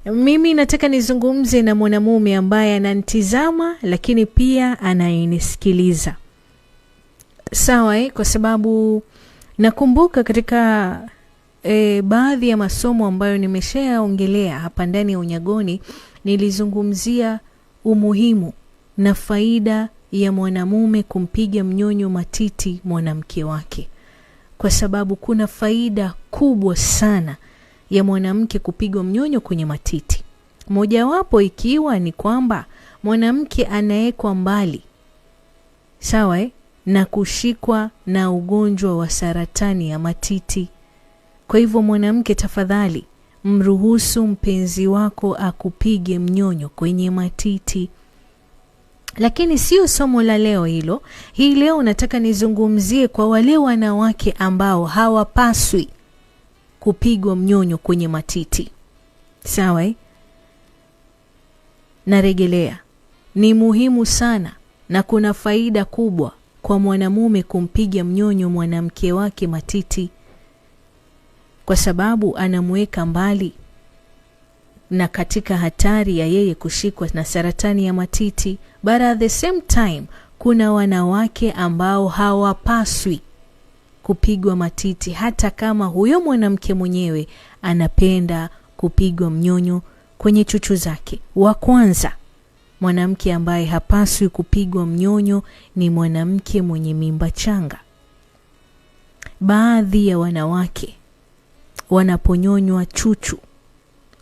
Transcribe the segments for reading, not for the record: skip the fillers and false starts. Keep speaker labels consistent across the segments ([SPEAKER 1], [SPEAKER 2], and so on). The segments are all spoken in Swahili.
[SPEAKER 1] Mimi nataka nizungumze na mwanamume ambaye ananitazama lakini pia anayenisikiliza. Sawa, kwa sababu nakumbuka katika baadhi ya masomo ambayo nimeshaongelea hapa ndani ya Unyagoni, nilizungumzia umuhimu na faida ya mwanamume kumpiga mnyonyo matiti mwanamke wake. Kwa sababu kuna faida kubwa sana ya mwanamke kupigwa mnyonyo kwenye matiti. Mojawapo ikiwa ni kwamba mwanamke anaekwa mbali, sawa, na kushikwa na ugonjwa wa saratani ya matiti. Kwa hivyo mwanamke, tafadhali mruhusu mpenzi wako akupige mnyonyo kwenye matiti. Lakini sio somo la leo hilo. Hii leo nataka nizungumzie kwa wale wanawake ambao hawapaswi kupigwa mnyonyo kwenye matiti. Sawa? Narejelea. Ni muhimu sana na kuna faida kubwa kwa mwanamume kumpiga mnyonyo mwanamke wake matiti, kwa sababu anamweka mbali na katika hatari ya yeye kushikwa na saratani ya matiti. But at the same time, kuna wanawake ambao hawapaswi kupigwa matiti hata kama huyo mwanamke mwenyewe anapenda kupigwa mnyonyo kwenye chuchu zake. Wa kwanza, mwanamke ambaye hapaswi kupigwa mnyonyo ni mwanamke mwenye mimba changa. Baadhi ya wanawake wanaponyonywa chuchu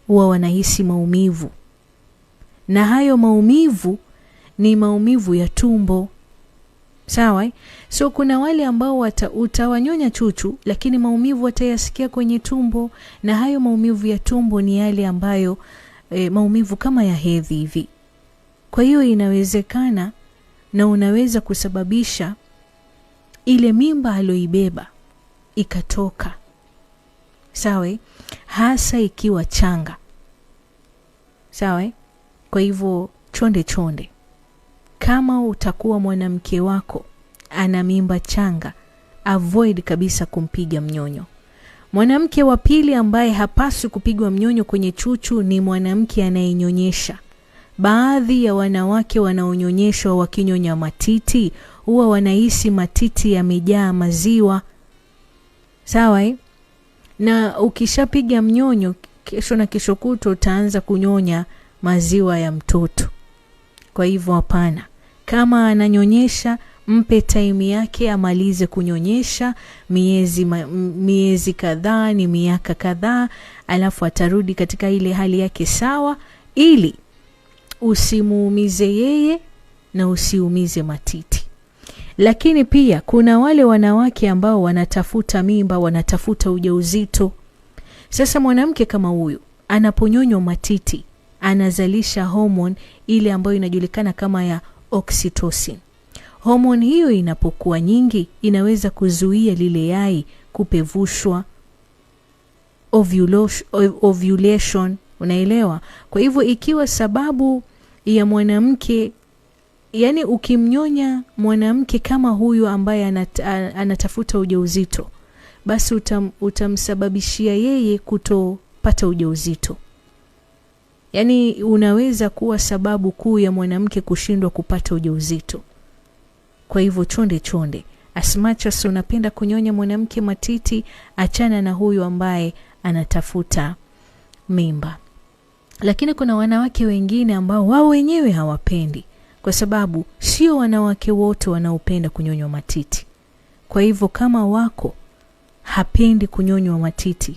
[SPEAKER 1] huwa wanahisi maumivu, na hayo maumivu ni maumivu ya tumbo. Sawa? So kuna wale ambao utawanyonya chuchu lakini maumivu watayasikia kwenye tumbo, na hayo maumivu ya tumbo ni yale ambayo maumivu kama ya hedhi hivi. Kwa hiyo inawezekana na unaweza kusababisha ile mimba aliyoibeba ikatoka. Sawa? Hasa ikiwa changa. Sawa? Kwa hivyo chonde. Kama utakuwa mwanamke wako ana mimba changa, avoid kabisa kumpiga mnyonyo. Mwanamke wa pili ambaye hapaswi kupigwa mnyonyo kwenye chuchu ni mwanamke anayenyonyesha. Baadhi ya wanawake wanaonyonyeshwa wakinyonya matiti huwa wanahisi matiti yamejaa maziwa. Sawa? Na ukishapiga mnyonyo, kesho na kesho kutwa utaanza kunyonya maziwa ya mtoto. Kwa hivyo hapana. Kama ananyonyesha, mpe time yake amalize kunyonyesha, miezi kadhaa, ni miaka kadhaa, alafu atarudi katika ile hali yake sawa, ili usimuumize yeye na usiumize matiti. Lakini pia kuna wale wanawake ambao wanatafuta mimba, wanatafuta ujauzito. Sasa mwanamke kama huyu anaponyonywa matiti, anazalisha hormone ile ambayo inajulikana kama ya oxytocin. Hormone hiyo inapokuwa nyingi inaweza kuzuia lile yai kupevushwa, ovulation, unaelewa? Kwa hivyo ikiwa sababu ya mwanamke, yani ukimnyonya mwanamke kama huyu ambaye anatafuta ujauzito, basi utamsababishia yeye kutopata ujauzito. Yani unaweza kuwa sababu kuu ya mwanamke kushindwa kupata ujauzito. Kwa hivyo chonde. As much as unapenda kunyonya mwanamke matiti, achana na huyu ambaye anatafuta mimba. Lakini kuna wanawake wengine ambao wao wenyewe hawapendi, kwa sababu sio wanawake wote wanaopenda kunyonywa matiti. Kwa hivyo kama wako hapendi kunyonywa matiti,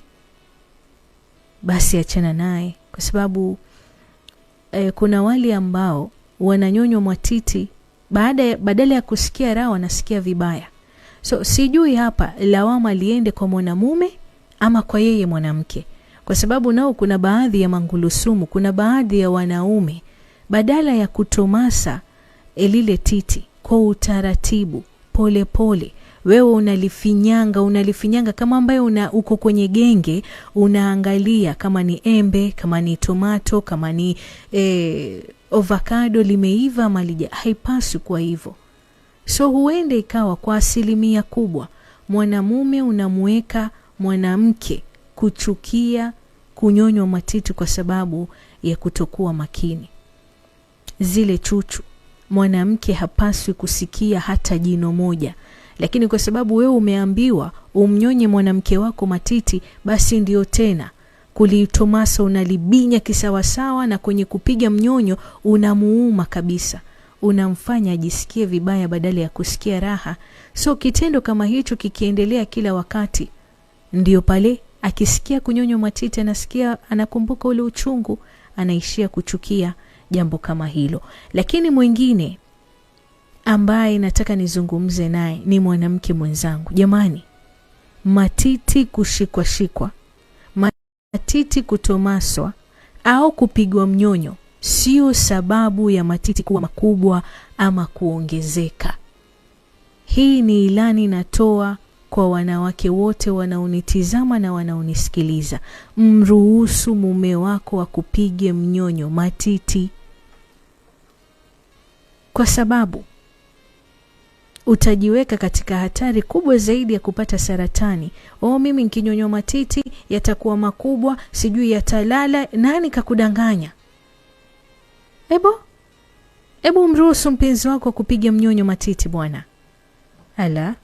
[SPEAKER 1] basi achana naye, kwa sababu kuna wale ambao wananyonywa matiti badala ya kusikia raha wanasikia vibaya. So sijui hapa lawama liende kwa mwanamume ama kwa yeye mwanamke, kwa sababu nao kuna baadhi ya mangulusumu, kuna baadhi ya wanaume badala ya kutomasa lile titi kwa utaratibu, pole, wewe unalifinyanga kama ambaye uko kwenye genge, unaangalia kama ni embe, kama ni tomato, kama ni avocado limeiva malija. Haipaswi kwa hivyo. So huende ikawa kwa asilimia kubwa mwanamume unamweka mwanamke kuchukia kunyonywa matiti kwa sababu ya kutokuwa makini. Zile chuchu, mwanamke hapaswi kusikia hata jino moja, lakini kwa sababu wewe umeambiwa umnyonye mwanamke wako matiti, basi ndio tena kulitomasa unalibinya kisawasawa, na kwenye kupiga mnyonyo unamuuma kabisa, unamfanya ajisikie vibaya badala ya kusikia raha. So kitendo kama hicho kikiendelea kila wakati, ndio pale akisikia kunyonywa matiti anakumbuka ule uchungu, anaishia kuchukia jambo kama hilo. Lakini mwingine ambaye nataka nizungumze naye ni mwanamke mwenzangu. Jamani, matiti kushikwa, matiti kutomaswa au kupigwa mnyonyo sio sababu ya matiti kuwa makubwa ama kuongezeka. Hii ni ilani natoa kwa wanawake wote wanaonitizama na wanaonisikiliza. Mruhusu mume wako akupige mnyonyo matiti, kwa sababu utajiweka katika hatari kubwa zaidi ya kupata saratani. Mimi nikinyonywa matiti yatakuwa makubwa, sijui yatalala. Nani kakudanganya? Ebo mruhusu mpenzi wako kupiga mnyonyo matiti bwana. Ala.